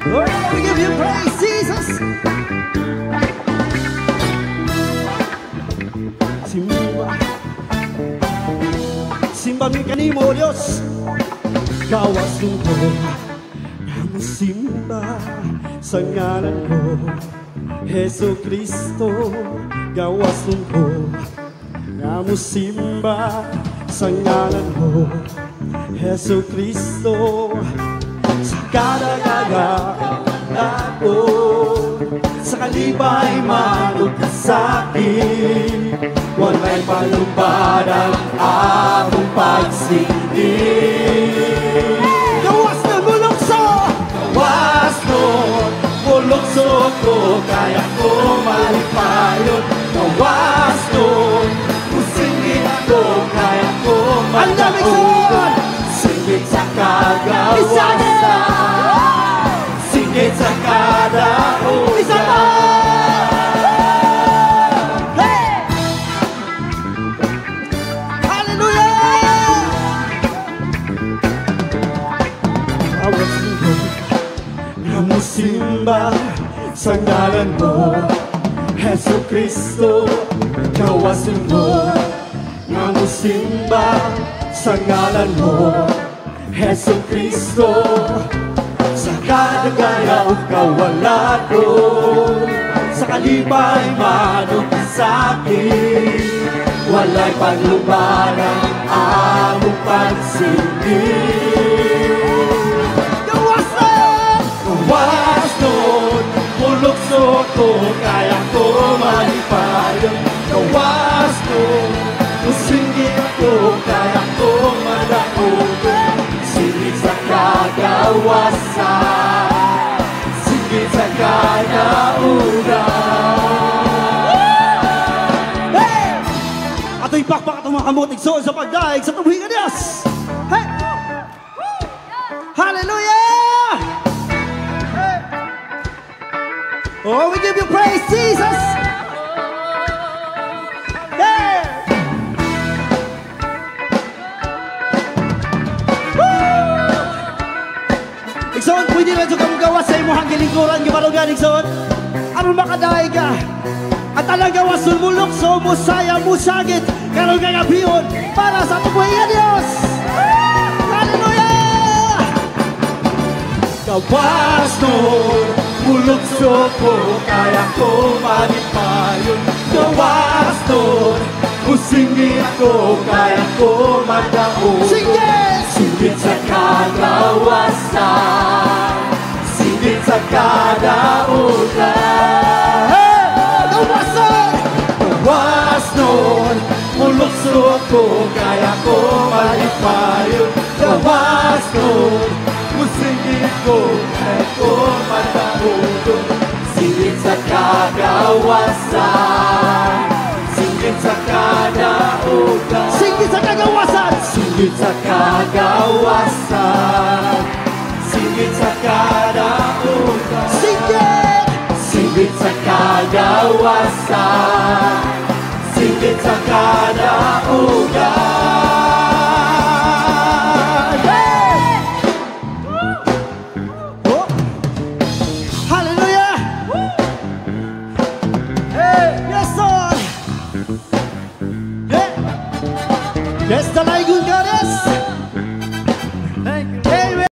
Lord, we give you praise, Jesus. Simba kanimo, Diyos. Kawasun ko ang simba sa ngalan ko, Heso Kristo. Kawasun ko ang simba sa ngalan ko, Heso Kristo. Sa kadagadagan ko, sa kalibay manugkasakin, walay palubad ang akong pagsiging. Gawas na bulokso! Gawas nun, bulokso ko, kaya ko malipayon. Gawas nun, kusingin ako, kaya ko mataon. Singit sa kagawasan, singit sa kadaogan. Isa pa! Simba sa ngalan mo, Heso Kristo. Kawasan mo nga musimba sa ngalan mo, Heso Kristo. Sa kadagayaw kawalan ko, sa kalibay manugkasakin, walay paglubanan among pagsiging. Gawas nun, bulokso ko, kaya ko malipayon. Gawas nun, kusingin ko, kaya ko madaogan. Singit sa kagawasan, singit sa kadaugan. Hey! Ato ipakpak atong mga kamutig so sa pagdaig sa tumuhingan Diyos. Hey! Hallelujah! Oh, we give you praise, Jesus! Yeah! Woo! Ikson, pwede na dyan kang gawa sa imo hanggang lingkuran gibalugan, Ikson. Ano makadaig ka? At ang gawas sulmulok, so musaya, musagit, karong kagabiyon, para sa tubuhin Diyos! Hallelujah! Gawas nun, bulokso ko, kaya ko malipayon. Gawas nun, kusingit ko, kaya ko madaogan. Singit sa kagawasan, singit sa kadaugan. Gawas nun, gawas nun, bulokso ko, kaya ko malipayon. Gawas nun, kusingit ko, kaya ko madaogan. Singit sa kagawasan, singit sa kadaugan. Singit sa kagawasan, singit sa kagawasan, singit sa kadaugan. Singit, singit sa kagawasan, singit sa kadaugan.